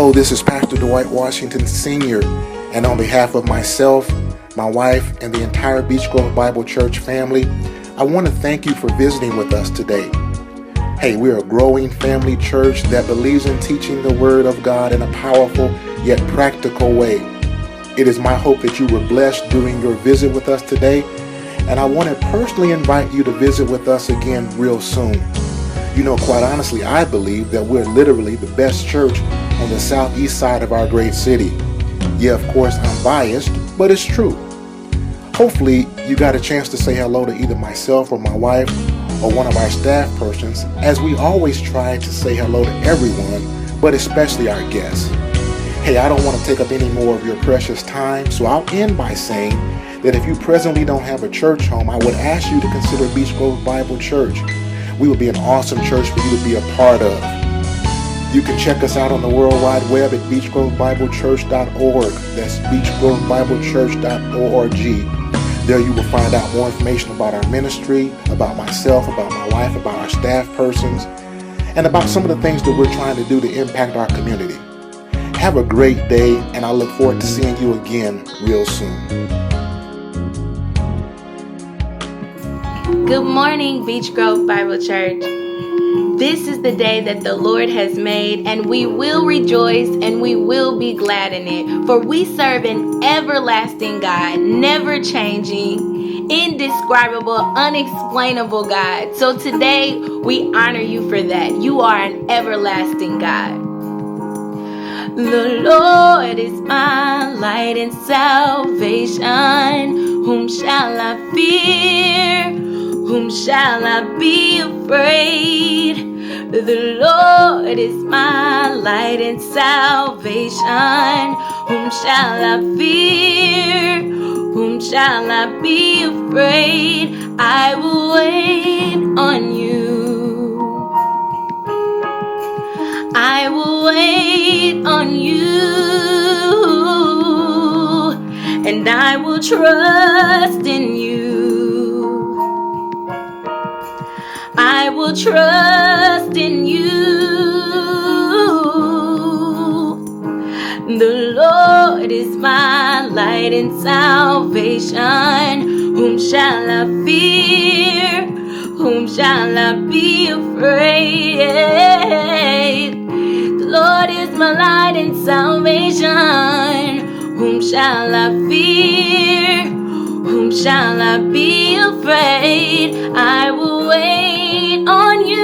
Hello, this is Pastor Dwight Washington Sr., and on behalf of myself, my wife, and the entire Beech Grove Bible Church family, I want to thank you for visiting with us today. Hey, we're a growing family church that believes in teaching the Word of God in a powerful yet practical way. It is my hope that you were blessed during your visit with us today, and I want to personally invite you to visit with us again real soon. You know, quite honestly, I believe that we're literally the best church on the southeast side of our great city. Yeah, of course, I'm biased, but it's true. Hopefully, you got a chance to say hello to either myself or my wife or one of our staff persons, as we always try to say hello to everyone, but especially our guests. Hey, I don't want to take up any more of your precious time, so I'll end by saying that if you presently don't have a church home, I would ask you to consider Beech Grove Bible Church. We would be an awesome church for you to be a part of. You can check us out on the World Wide Web at beechgrovebiblechurch.org. That's beechgrovebiblechurch.org. There you will find out more information about our ministry, about myself, about my wife, about our staff persons, and about some of the things that we're trying to do to impact our community. Have a great day, and I look forward to seeing you again real soon. Good morning, Beech Grove Bible Church. This is the day that the Lord has made, and we will rejoice and we will be glad in it. For we serve an everlasting God, never changing, indescribable, unexplainable God. So today we honor you for that. You are an everlasting God. The Lord is my light and salvation. Whom shall I fear? Whom shall I be afraid? The Lord is my light and salvation. Whom shall I fear? Whom shall I be afraid? I will wait on you. I will wait on you. And I will trust in you. I will trust in you. The Lord is my light and salvation. Whom shall I fear? Whom shall I be afraid? The Lord is my light and salvation. Whom shall I fear? Whom shall I be afraid? I will wait on you.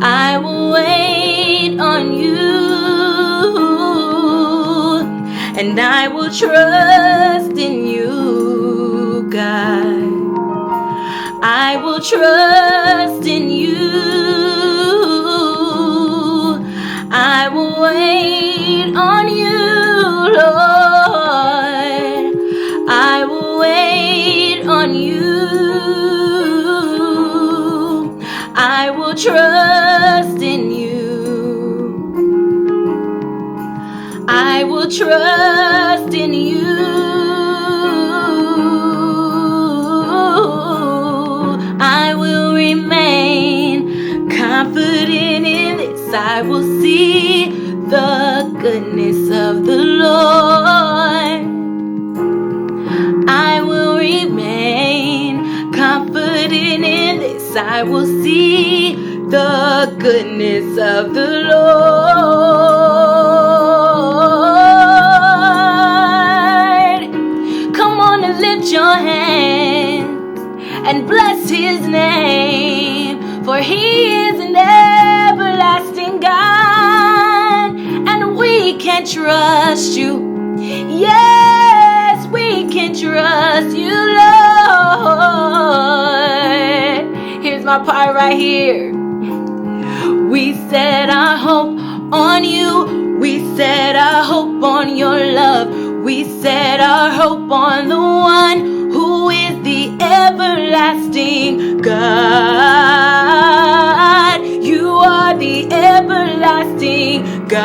I will wait on you. And I will trust in you, God. I will trust in you. I will wait on you, Lord. I will wait on you. I will trust in you. I will trust in you. I will remain confident in this. I will see the goodness of the Lord. I will remain confident in this. I will see the goodness of the Lord. Come on and lift your hands and bless his name, for he is an everlasting God, and we can trust you. Yes, we can trust you, Lord. Here's my part right here. We set our hope on you. We set our hope on your love. We set our hope on the one who is the everlasting God. You are the everlasting God.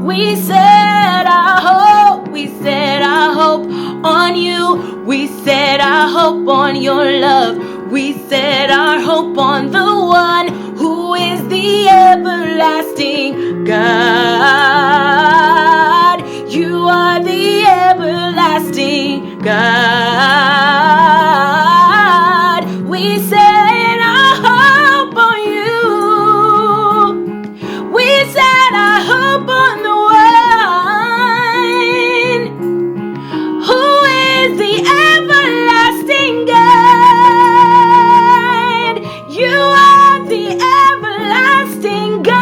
We set our hope. We set our hope on you. We set our hope on your love. We set our hope on the one who is the everlasting God. You are the everlasting God. We set our hope on you. We set our hope on the one who is the everlasting God. You are the everlasting God.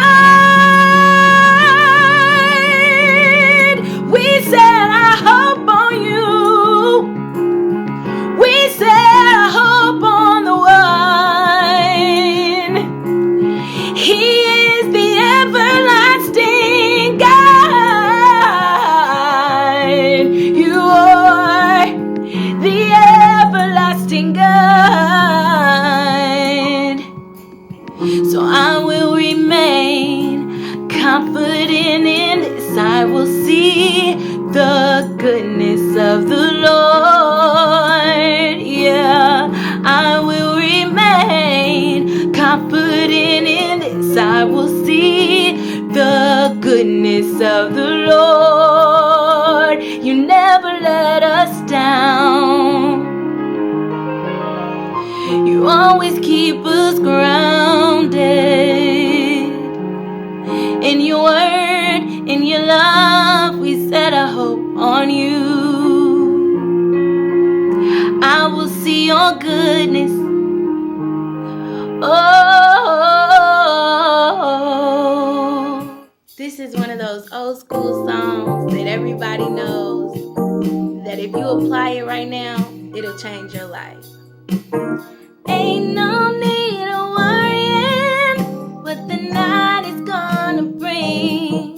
We set our hope on you. We set our hope on the one. He is the everlasting God. You are the everlasting God. So I will remain confident in this. I will see the goodness of the Lord. Yeah, I will remain confident in this. I will see the goodness of the Lord. You never let us down. You always keep us grounded in your word, in your love. We set our hope on you. I will see your goodness. Oh, this is one of those old school songs that everybody knows, that if you apply it right now, it'll change your life. Ain't no need of worrying what the night is gonna bring.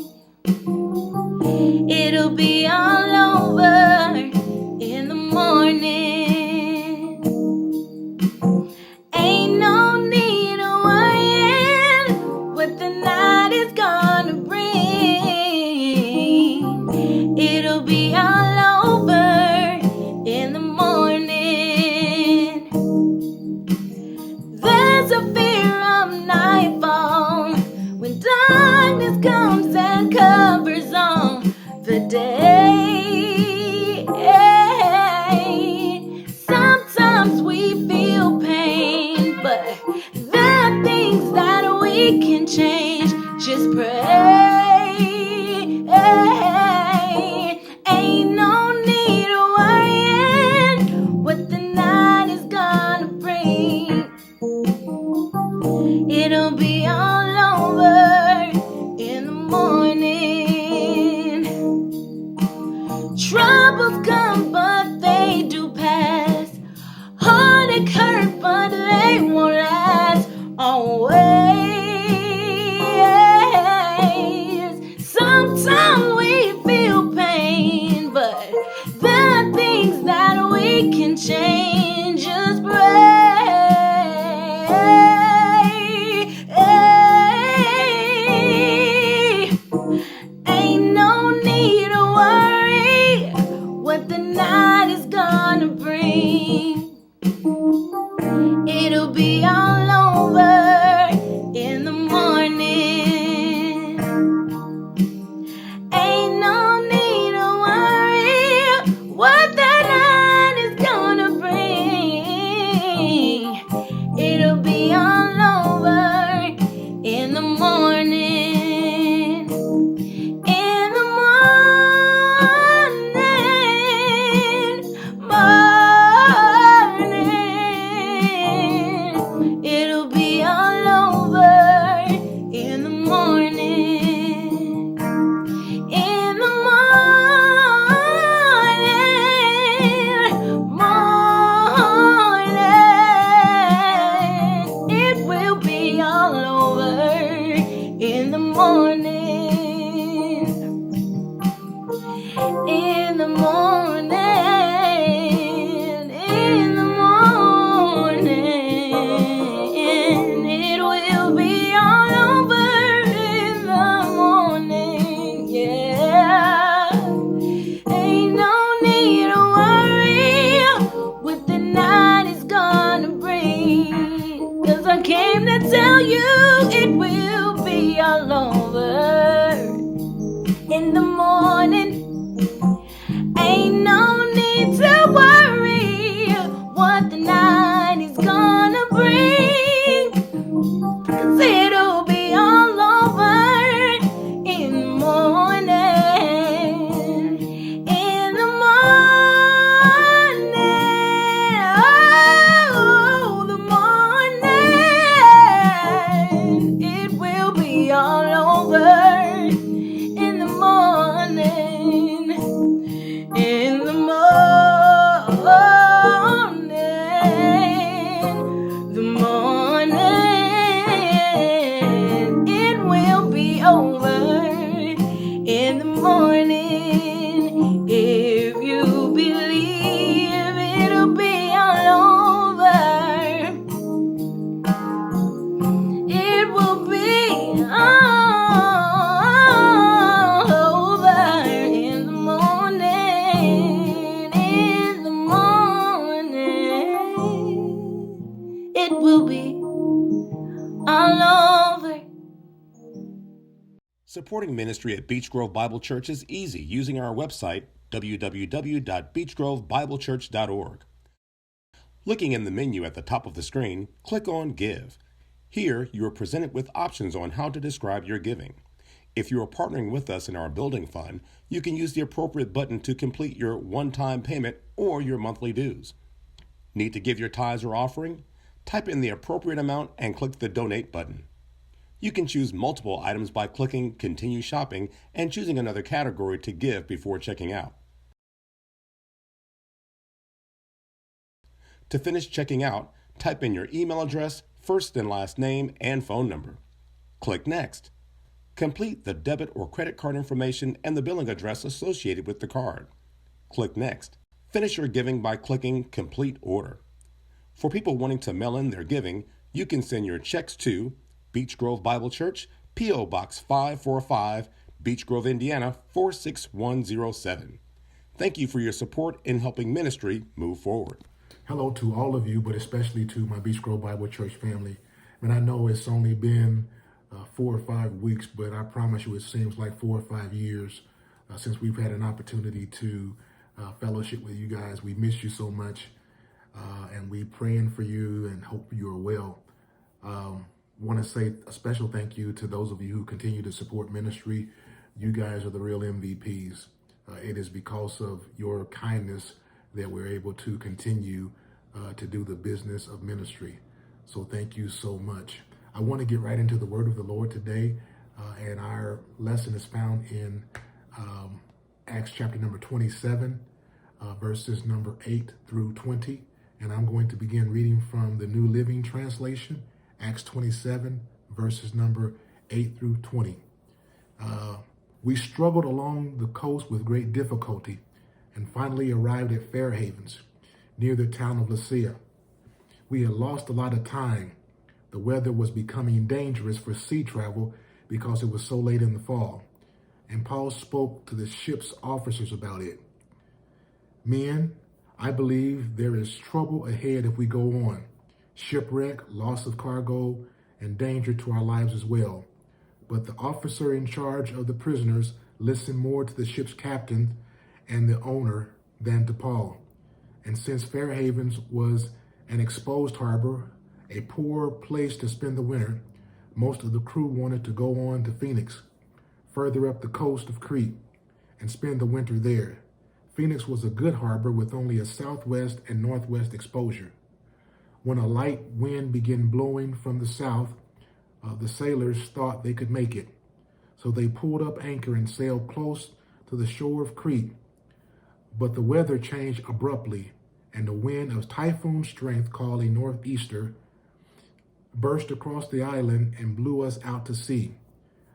It'll be all over in the morning. Ain't no need of worrying what the night is gonna bring. It'll be all over in the morning. There's a fear of nightfall when darkness comes and covers on the day. Sometimes we feel pain, but there are things that we can change. Just pray. Ain't no need of worrying what the night is gonna bring. It'll be all over in the morning. Troubles come, but they do pass. Heartache hurt, but they won't last always. Sometimes we feel pain, but there are things that we can change. Just pray. Ain't no need to worry what the night is gonna bring. It'll be all over in the morning. Ain't no need to worry what the night is gonna bring. It'll be all over in the morning. In the morning. It'll be all over in the morning. In the morning, it will be all over in the morning. In the morning, in the morning, it will be all over in the morning, yeah. Ain't no need to worry what the night is gonna bring. Supporting ministry at Beech Grove Bible Church is easy using our website, www.beechgrovebiblechurch.org. Looking in the menu at the top of the screen, click on Give. Here, you are presented with options on how to describe your giving. If you are partnering with us in our building fund, you can use the appropriate button to complete your one-time payment or your monthly dues. Need to give your tithes or offering? Type in the appropriate amount and click the Donate button. You can choose multiple items by clicking Continue Shopping and choosing another category to give before checking out. To finish checking out, type in your email address, first and last name, and phone number. Click Next. Complete the debit or credit card information and the billing address associated with the card. Click Next. Finish your giving by clicking Complete Order. For people wanting to mail in their giving, you can send your checks to Beech Grove Bible Church, P.O. Box 545, Beech Grove, Indiana 46107. Thank you for your support in helping ministry move forward. Hello to all of you, but especially to my Beech Grove Bible Church family. And I know it's only been 4 or 5 weeks, but I promise you it seems like 4 or 5 years since we've had an opportunity to fellowship with you guys. We miss you so much, and we praying for you and hope you are well. Want to say a special thank you to those of you who continue to support ministry. You guys are the real MVPs. It is because of your kindness that we're able to continue to do the business of ministry. So thank you so much. I want to get right into the word of the Lord today, and our lesson is found in Acts chapter number 27, verses number 8 through 20. And I'm going to begin reading from the New Living Translation, Acts 27, verses number 8 through 20. We struggled along the coast with great difficulty and finally arrived at Fair Havens, near the town of Lasea. We had lost a lot of time. The weather was becoming dangerous for sea travel because it was so late in the fall, and Paul spoke to the ship's officers about it. Men, I believe there is trouble ahead if we go on. Shipwreck, loss of cargo, and danger to our lives as well. But the officer in charge of the prisoners listened more to the ship's captain and the owner than to Paul. And since Fair Havens was an exposed harbor, a poor place to spend the winter, most of the crew wanted to go on to Phoenix, further up the coast of Crete, and spend the winter there. Phoenix was a good harbor with only a southwest and northwest exposure. When a light wind began blowing from the south, the sailors thought they could make it. So they pulled up anchor and sailed close to the shore of Crete. But the weather changed abruptly, and a wind of typhoon strength called a northeaster burst across the island and blew us out to sea.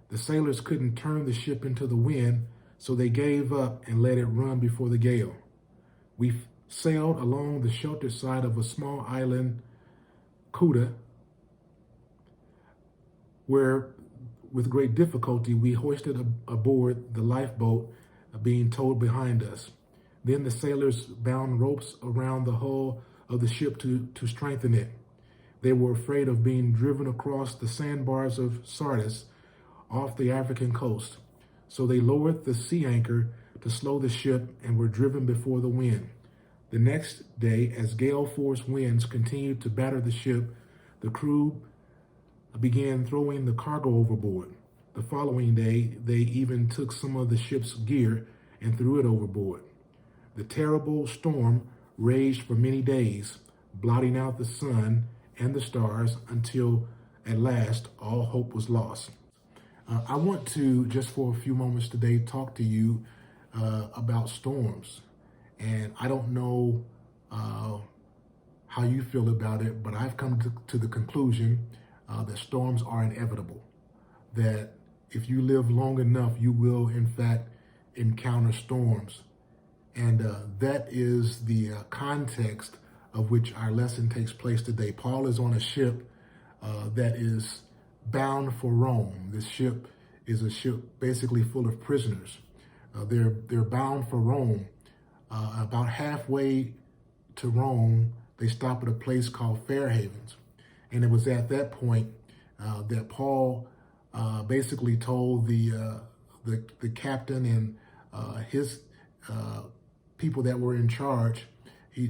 The sailors couldn't turn the ship into the wind, so they gave up and let it run before the gale. We sailed along the sheltered side of a small island, Kuta, where with great difficulty we hoisted aboard the lifeboat being towed behind us. Then the sailors bound ropes around the hull of the ship to strengthen it. They were afraid of being driven across the sandbars of Sardis off the African coast. So they lowered the sea anchor to slow the ship and were driven before the wind. The next day, as gale force winds continued to batter the ship, the crew began throwing the cargo overboard. The following day, they even took some of the ship's gear and threw it overboard. The terrible storm raged for many days, blotting out the sun and the stars until at last all hope was lost. I want to, just for a few moments today, talk to you about storms. And I don't know how you feel about it, but I've come to the conclusion that storms are inevitable. That if you live long enough, you will, in fact, encounter storms. And that is the context of which our lesson takes place today. Paul is on a ship that is bound for Rome. This ship is a ship basically full of prisoners. They're bound for Rome. About halfway to Rome, they stop at a place called Fair Havens. And it was at that point that Paul basically told the captain and his people that were in charge.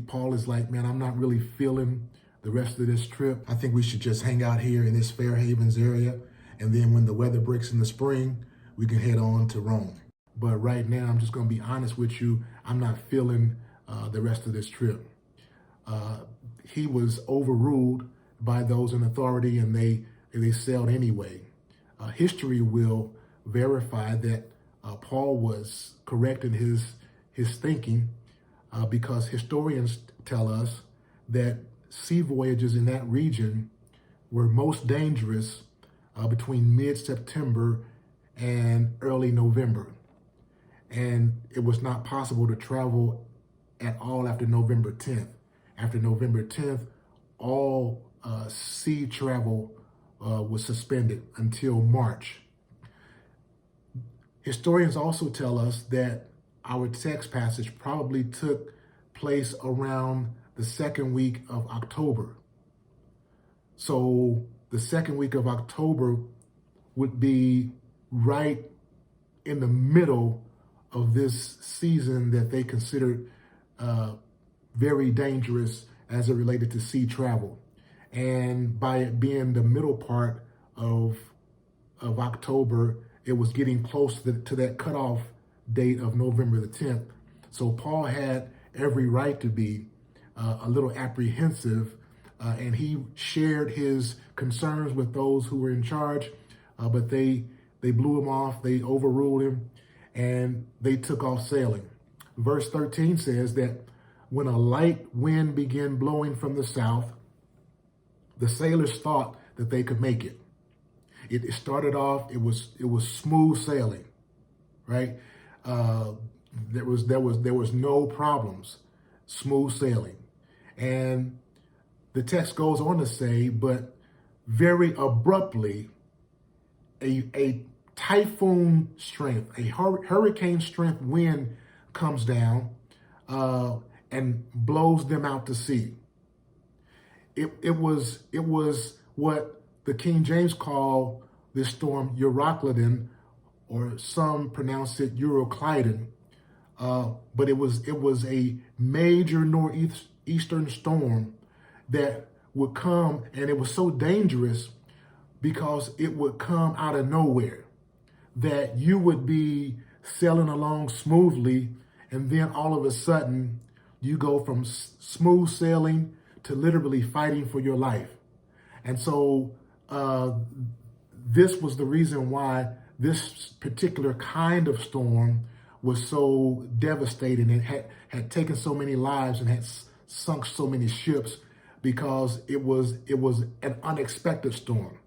Paul is like, man, I'm not really feeling the rest of this trip. I think we should just hang out here in this Fair Havens area, and then when the weather breaks in the spring, we can head on to Rome. But right now, I'm just going to be honest with you. I'm not feeling the rest of this trip. He was overruled by those in authority, and they sailed anyway. History will verify that Paul was correct in his thinking, because historians tell us that sea voyages in that region were most dangerous between mid-September and early November. And it was not possible to travel at all after November 10th. After November 10th, all sea travel was suspended until March. Historians also tell us that our text passage probably took place around the second week of October. So the second week of October would be right in the middle of this season that they considered very dangerous as it related to sea travel. And by it being the middle part of October, it was getting close to that cutoff date of November the 10th. So Paul had every right to be a little apprehensive, and he shared his concerns with those who were in charge, but they blew him off, they overruled him, and they took off sailing. Verse 13 says that when a light wind began blowing from the south, the sailors thought that they could make it. It started off, it was smooth sailing, right? There was no problems, smooth sailing. And the text goes on to say, but very abruptly, a typhoon strength, a hurricane strength wind comes down and blows them out to sea. It was what the King James call this storm Euroclydon, or some pronounce it Euroclydon, but it was a major northeastern storm that would come, and it was so dangerous because it would come out of nowhere, that you would be sailing along smoothly, and then all of a sudden you go from smooth sailing to literally fighting for your life. And so this was the reason why this particular kind of storm was so devastating and had taken so many lives and had sunk so many ships, because it was an unexpected storm.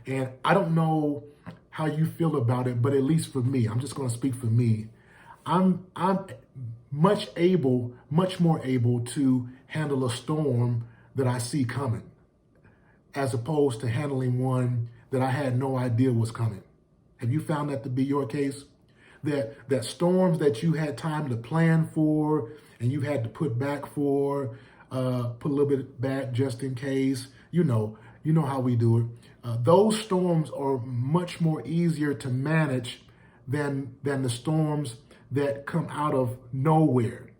And I don't know how you feel about it, but at least for me, I'm just going to speak for me. I'm much more able to handle a storm that I see coming, as opposed to handling one that I had no idea was coming. Have you found that to be your case? That storms that you had time to plan for and you had to put back for, put a little bit back just in case, you know how we do it. Those storms are much more easier to manage than the storms that come out of nowhere.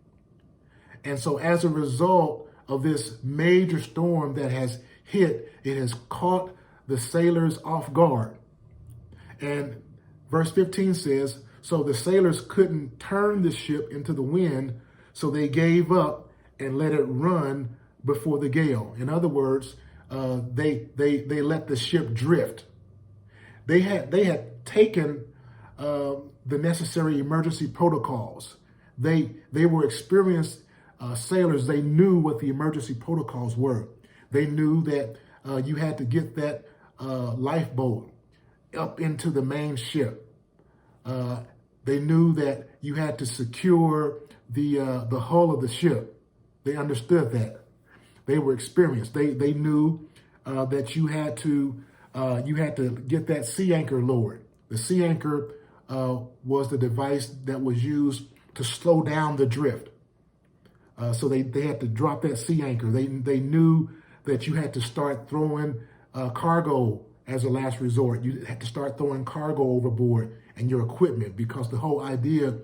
And so as a result of this major storm that has hit, it has caught the sailors off guard. And verse 15 says, so the sailors couldn't turn the ship into the wind, so they gave up and let it run before the gale. In other words, they let the ship drift. They had taken the necessary emergency protocols. They were experienced sailors. They knew what the emergency protocols were. They knew that you had to get that lifeboat up into the main ship. They knew that you had to secure the hull of the ship. They understood that. They were experienced. They knew that you had to get that sea anchor lowered. The sea anchor was the device that was used to slow down the drift. So they had to drop that sea anchor. They knew that you had to start throwing cargo as a last resort. You had to start throwing cargo overboard and your equipment, because the whole idea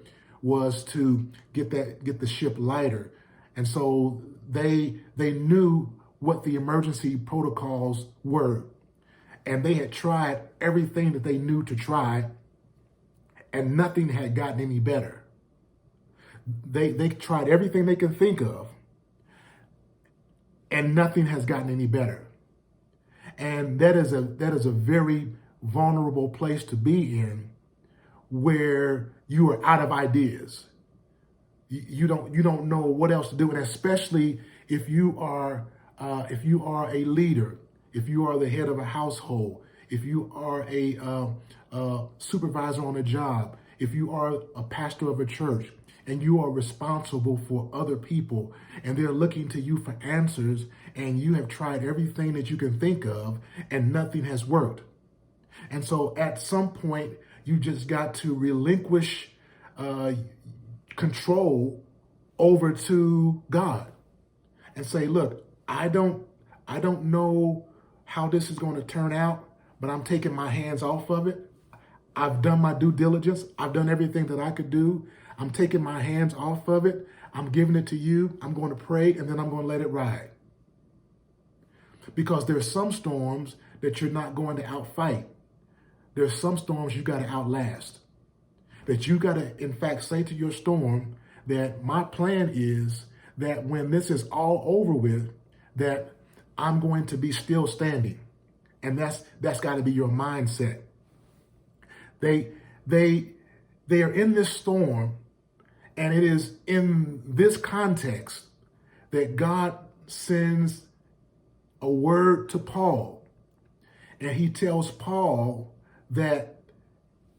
was to get the ship lighter. And so they knew what the emergency protocols were. And they had tried everything that they knew to try, and nothing had gotten any better. They tried everything they can think of, and nothing has gotten any better. And that is a very vulnerable place to be in, where you are out of ideas. You don't know what else to do, and especially if you are a leader, if you are the head of a household, if you are a supervisor on a job, if you are a pastor of a church, and you are responsible for other people, and they're looking to you for answers, and you have tried everything that you can think of, and nothing has worked. And so at some point, you just got to relinquish control over to God and say, look, I don't know how this is going to turn out, but I'm taking my hands off of it. I've done my due diligence. I've done everything that I could do. I'm taking my hands off of it. I'm giving it to you. I'm going to pray, and then I'm going to let it ride. Because there's some storms that you're not going to outfight. There's some storms you got to outlast. That you got to, in fact, say to your storm that my plan is that when this is all over with, that I'm going to be still standing. And that's got to be your mindset. They are in this storm, and it is in this context that God sends a word to Paul. And he tells Paul that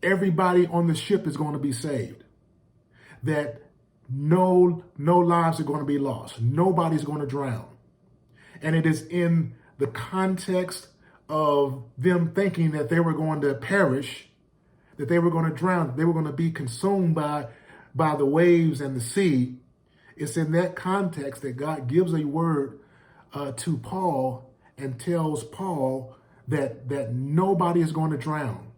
everybody on the ship is going to be saved. That no lives are going to be lost. Nobody's going to drown. And it is in the context of them thinking that they were going to perish, that they were going to drown, they were going to be consumed by the waves and the sea. It's in that context that God gives a word to Paul and tells Paul that nobody is going to drown.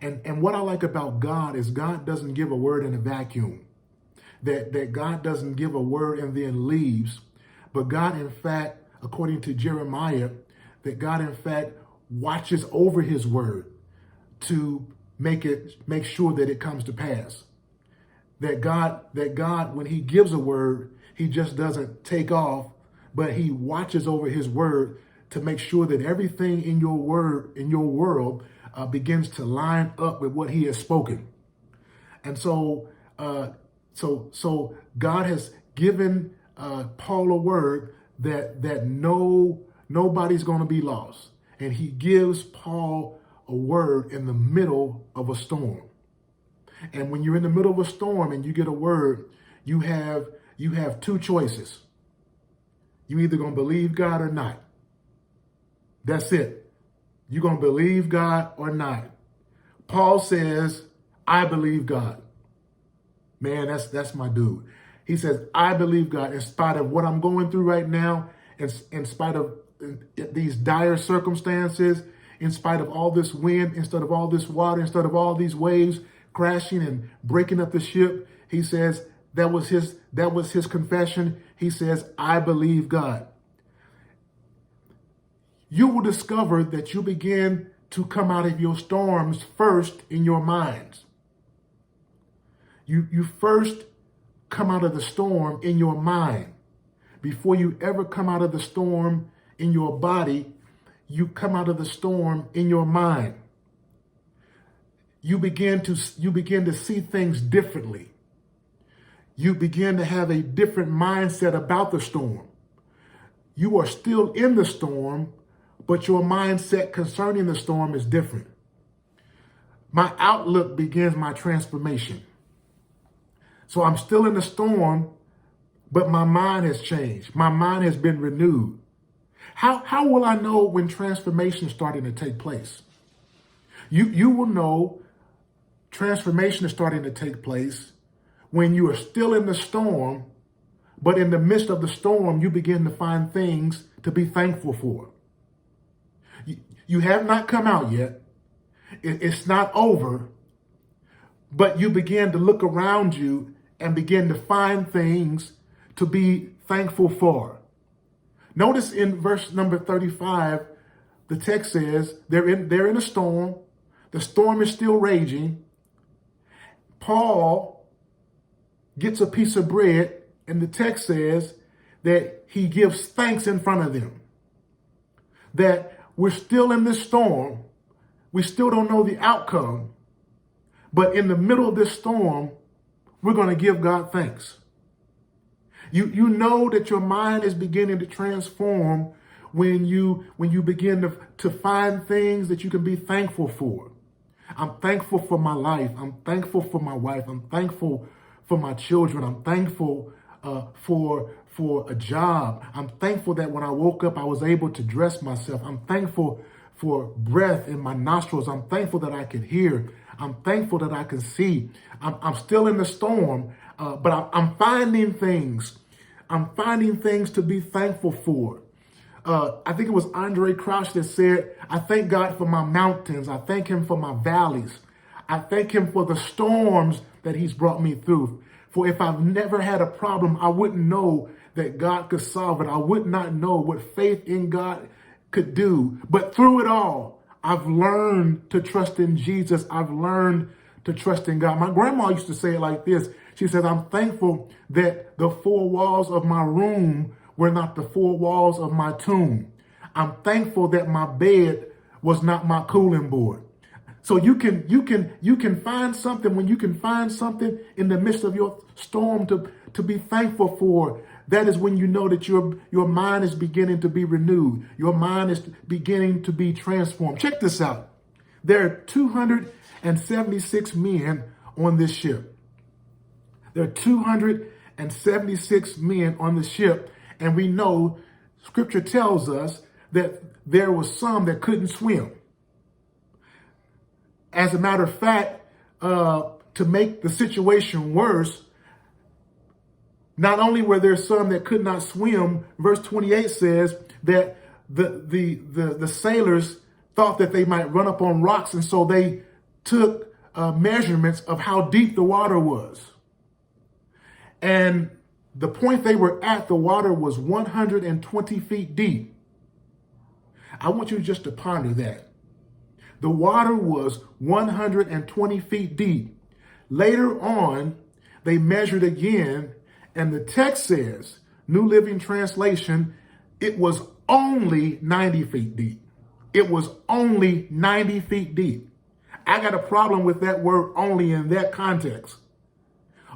And what I like about God is God doesn't give a word in a vacuum. That God doesn't give a word and then leaves. But God, in fact, according to Jeremiah, that God, in fact, watches over his word to make sure that it comes to pass. That God, when he gives a word, he just doesn't take off, but he watches over his word to make sure that everything in your world begins to line up with what he has spoken. And so God has given Paul a word that nobody's going to be lost. And he gives Paul a word in the middle of a storm. And when you're in the middle of a storm and you get a word, you have two choices. You either going to believe God or not. That's it. You're going to believe God or not. Paul says, I believe God. Man, that's my dude. He says, I believe God in spite of what I'm going through right now, in spite of these dire circumstances, in spite of all this wind, instead of all this water, instead of all these waves crashing and breaking up the ship. He says that was his confession. He says, I believe God. You will discover that you begin to come out of your storms first in your minds. You first come out of the storm in your mind. Before you ever come out of the storm in your body, you come out of the storm in your mind. You begin to see things differently. You begin to have a different mindset about the storm. You are still in the storm, but your mindset concerning the storm is different. My outlook begins my transformation. So I'm still in the storm, but my mind has changed. My mind has been renewed. How will I know when transformation is starting to take place? You will know transformation is starting to take place when you are still in the storm, but in the midst of the storm, you begin to find things to be thankful for. You have not come out yet. It's not over, but you begin to look around you and begin to find things to be thankful for. Notice in verse number 35, the text says they're in a storm. The storm is still raging. Paul gets a piece of bread, and the text says that he gives thanks in front of them. That we're still in this storm. We still don't know the outcome. But in the middle of this storm, we're going to give God thanks. You know that your mind is beginning to transform when you begin to find things that you can be thankful for. I'm thankful for my life. I'm thankful for my wife. I'm thankful for my children. I'm thankful for a job. I'm thankful that when I woke up, I was able to dress myself. I'm thankful for breath in my nostrils. I'm thankful that I can hear. I'm thankful that I can see. I'm still in the storm, but I'm finding things. I'm finding things to be thankful for. I think it was Andre Crouch that said, I thank God for my mountains. I thank him for my valleys. I thank him for the storms that he's brought me through. For if I've never had a problem, I wouldn't know that God could solve it. I would not know what faith in God could do. But through it all, I've learned to trust in Jesus. I've learned to trust in God. My grandma used to say it like this. She says, I'm thankful that the four walls of my room were not the four walls of my tomb. I'm thankful that my bed was not my cooling board. So you can find something. When you can find something in the midst of your storm to be thankful for, that is when you know that your mind is beginning to be renewed. Your mind is beginning to be transformed. Check this out. There are 276 men on this ship. There are 276 men on the ship, and we know Scripture tells us that there was some that couldn't swim. As a matter of fact, to make the situation worse, not only were there some that could not swim, verse 28 says that the sailors thought that they might run up on rocks, and so they took measurements of how deep the water was. And the point they were at, the water was 120 feet deep. I want you just to ponder that. The water was 120 feet deep. Later on, they measured again, and the text says, New Living Translation, it was only 90 feet deep. It was only 90 feet deep. I got a problem with that word only in that context.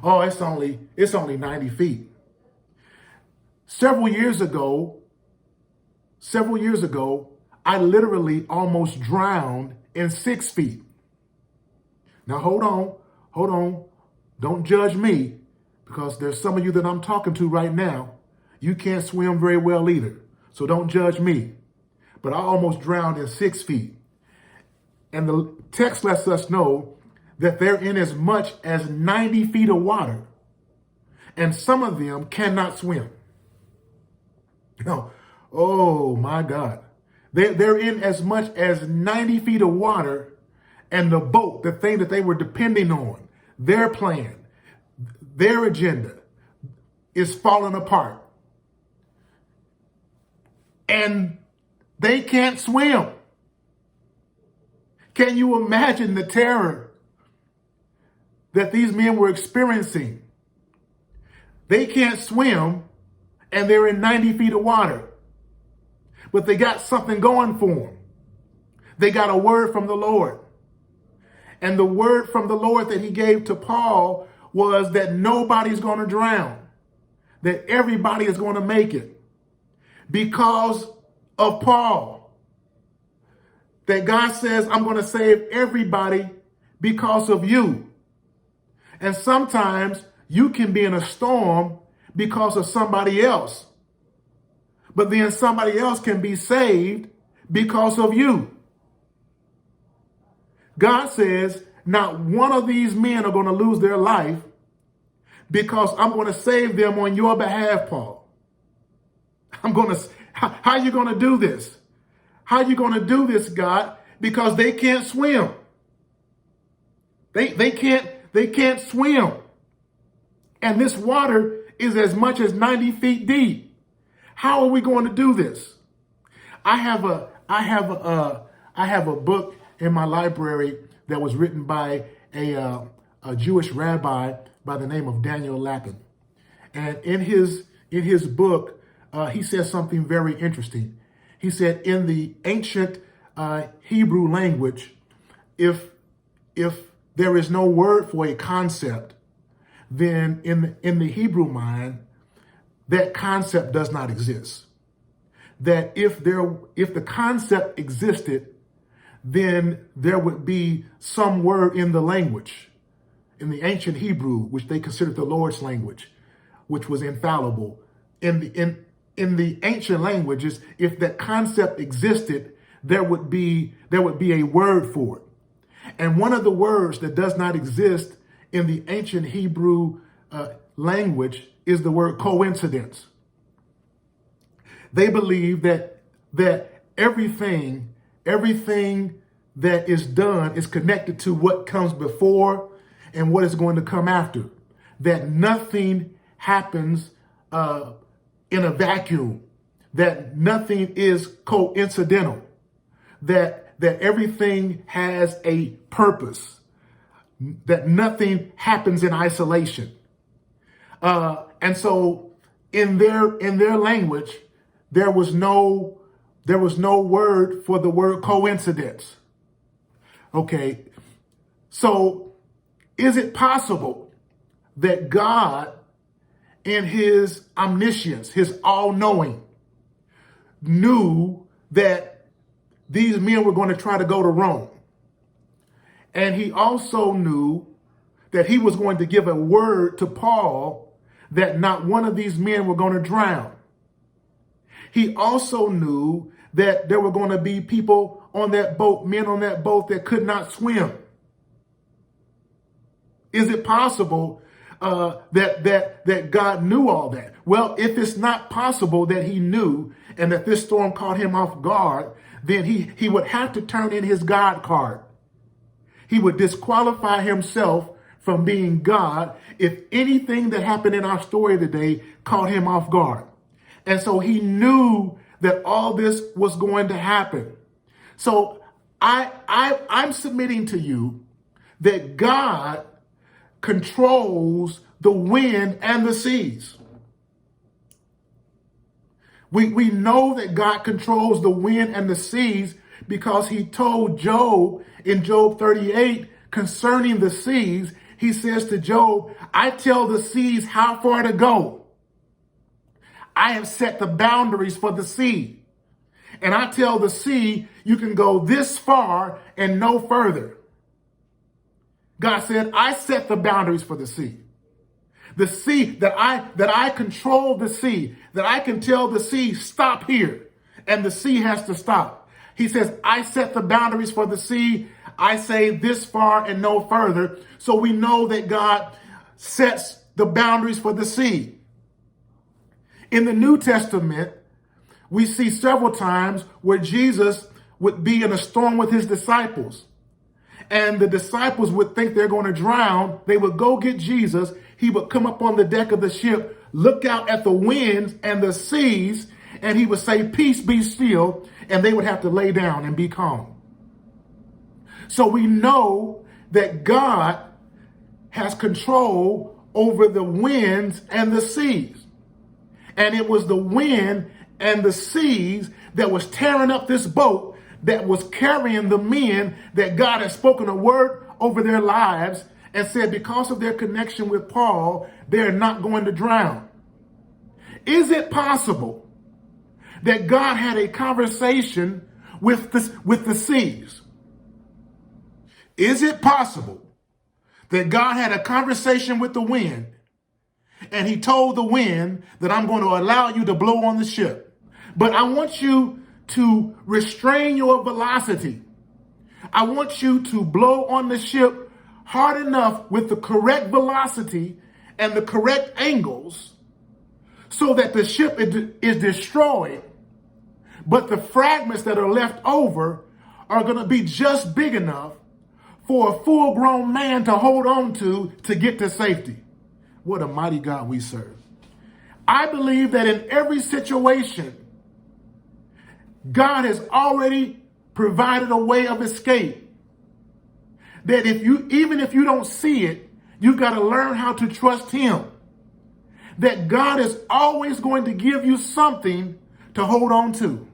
Oh, it's only 90 feet. Several years ago, I literally almost drowned in 6 feet. Now, hold on. Don't judge me, because there's some of you that I'm talking to right now. You can't swim very well either. So don't judge me. But I almost drowned in 6 feet. And the text lets us know that they're in as much as 90 feet of water. And some of them cannot swim. No. Oh, my God. They're in as much as 90 feet of water, and the boat, the thing that they were depending on, their plan, their agenda, is falling apart. And they can't swim. Can you imagine the terror that these men were experiencing? They can't swim, and they're in 90 feet of water. But they got something going for them. They got a word from the Lord. And the word from the Lord that he gave to Paul was that nobody's going to drown, that everybody is going to make it because of Paul. That God says, I'm going to save everybody because of you. And sometimes you can be in a storm because of somebody else. But then somebody else can be saved because of you. God says, not one of these men are going to lose their life because I'm going to save them on your behalf, Paul. How are you going to do this? How are you going to do this, God? Because they can't swim. They can't swim. And this water is as much as 90 feet deep. How are we going to do this? I have a book in my library that was written by a Jewish rabbi by the name of Daniel Lapin. And in his book, he says something very interesting. He said, in the ancient Hebrew language, if there is no word for a concept, then in the Hebrew mind, that concept does not exist. That if the concept existed, then there would be some word in the language, in the ancient Hebrew, which they considered the Lord's language, which was infallible. In the ancient languages, if that concept existed, there would be a word for it. And one of the words that does not exist in the ancient Hebrew language is the word coincidence. They believe that everything that is done is connected to what comes before and what is going to come after. That nothing happens in a vacuum. That nothing is coincidental. That everything has a purpose. That nothing happens in isolation. And so in their language, there was no word for the word coincidence. Okay, so is it possible that God, in his omniscience, his all-knowing, knew that these men were going to try to go to Rome? And he also knew that he was going to give a word to Paul that not one of these men were going to drown. He also knew that there were going to be people on that boat, men on that boat that could not swim. Is it possible that God knew all that? Well, if it's not possible that he knew and that this storm caught him off guard, then he would have to turn in his God card. He would disqualify himself from being God if anything that happened in our story today caught him off guard. And so he knew that all this was going to happen. So I'm submitting to you that God controls the wind and the seas. We know that God controls the wind and the seas because he told Job in Job 38 concerning the seas. He says to Job, I tell the seas how far to go. I have set the boundaries for the sea. And I tell the sea, you can go this far and no further. God said, I set the boundaries for the sea. The sea, that I control the sea, that I can tell the sea, stop here. And the sea has to stop. He says, I set the boundaries for the sea. I say this far and no further. So we know that God sets the boundaries for the sea. In the New Testament, we see several times where Jesus would be in a storm with his disciples. And the disciples would think they're going to drown. They would go get Jesus. He would come up on the deck of the ship, look out at the winds and the seas, and he would say, peace, be still. And they would have to lay down and be calm. So we know that God has control over the winds and the seas. And it was the wind and the seas that was tearing up this boat that was carrying the men that God had spoken a word over their lives and said because of their connection with Paul, they're not going to drown. Is it possible that God had a conversation with the seas? Is it possible that God had a conversation with the wind and he told the wind that I'm going to allow you to blow on the ship, but I want you to restrain your velocity. I want you to blow on the ship hard enough with the correct velocity and the correct angles so that the ship is destroyed, But the fragments that are left over are going to be just big enough for a full-grown man to hold on to get to safety. What a mighty God we serve. I believe that in every situation, God has already provided a way of escape. That even if you don't see it, you got to learn how to trust him. That God is always going to give you something to hold on to.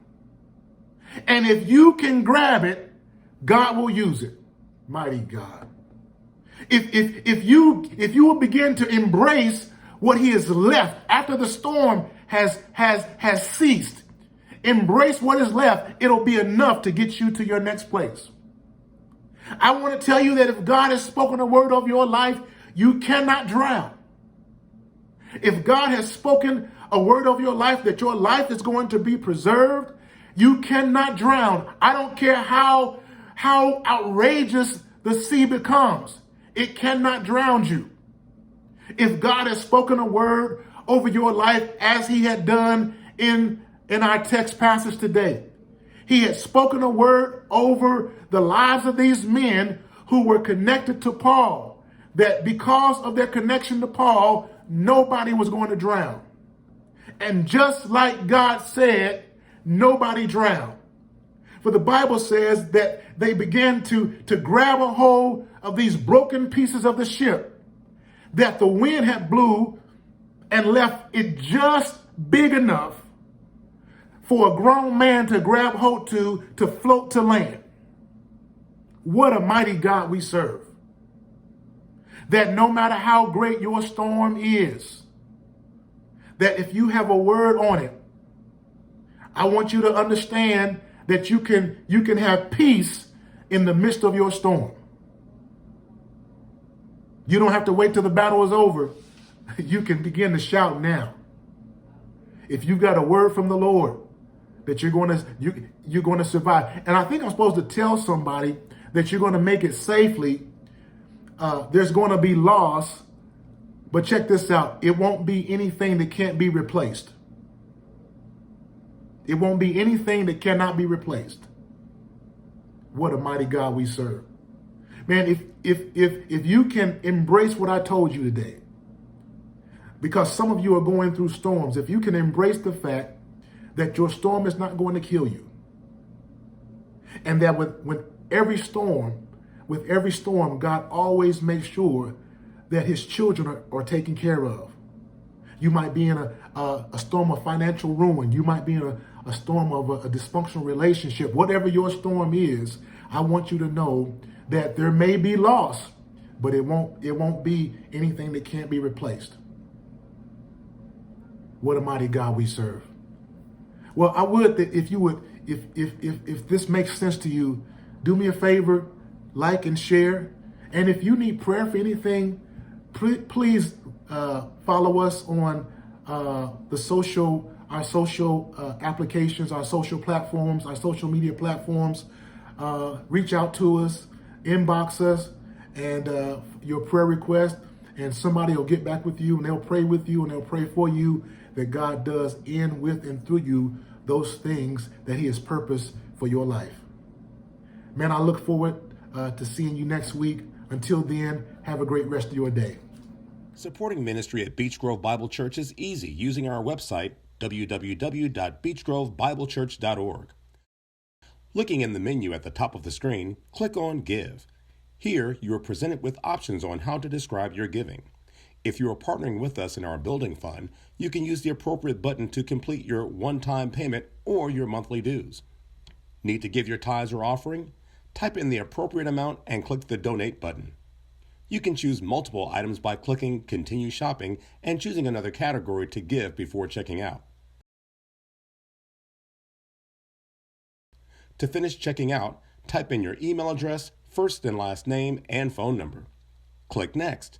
And if you can grab it, God will use it. Mighty God. If you will begin to embrace what he has left after the storm has ceased, embrace what is left, it'll be enough to get you to your next place. I want to tell you that if God has spoken a word of your life, you cannot drown. If God has spoken a word of your life that your life is going to be preserved, you cannot drown. I don't care how outrageous the sea becomes. It cannot drown you. If God has spoken a word over your life as he had done in our text passage today, he had spoken a word over the lives of these men who were connected to Paul, that because of their connection to Paul, nobody was going to drown. And just like God said, nobody drowned. For the Bible says that they began to grab a hold of these broken pieces of the ship that the wind had blew and left it just big enough for a grown man to grab hold to float to land. What a mighty God we serve. That no matter how great your storm is, that if you have a word on it, I want you to understand that you can have peace in the midst of your storm. You don't have to wait till the battle is over. You can begin to shout now. If you've got a word from the Lord that you're going to survive. And I think I'm supposed to tell somebody that you're going to make it safely. There's going to be loss, but check this out. It won't be anything that can't be replaced. It won't be anything that cannot be replaced. What a mighty God we serve. Man, if you can embrace what I told you today, because some of you are going through storms, if you can embrace the fact that your storm is not going to kill you, and that with every storm, God always makes sure that his children are taken care of. You might be in a storm of financial ruin. You might be in a storm of a dysfunctional relationship. Whatever your storm is, I want you to know that there may be loss, but it won't be anything that can't be replaced. What a mighty God we serve. Well, I would that if you would, if this makes sense to you, do me a favor, like and share. And if you need prayer for anything, please follow us on our social applications, our social platforms, our social media platforms. Reach out to us, inbox us, and your prayer request, and somebody will get back with you, and they'll pray with you, and they'll pray for you, that God does in, with, and through you those things that he has purposed for your life. Man, I look forward to seeing you next week. Until then, have a great rest of your day. Supporting ministry at Beech Grove Bible Church is easy using our website, www.beechgrovebiblechurch.org. Looking in the menu at the top of the screen, click on Give. Here, you are presented with options on how to describe your giving. If you are partnering with us in our building fund, you can use the appropriate button to complete your one-time payment or your monthly dues. Need to give your tithes or offering? Type in the appropriate amount and click the Donate button. You can choose multiple items by clicking Continue Shopping and choosing another category to give before checking out. To finish checking out, type in your email address, first and last name, and phone number. Click Next.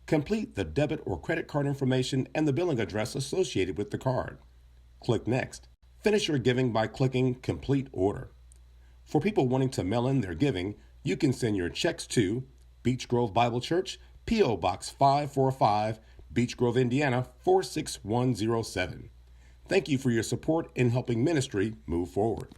Complete the debit or credit card information and the billing address associated with the card. Click Next. Finish your giving by clicking Complete Order. For people wanting to mail in their giving, you can send your checks to Beech Grove Bible Church, P.O. Box 545, Beech Grove, Indiana 46107. Thank you for your support in helping ministry move forward.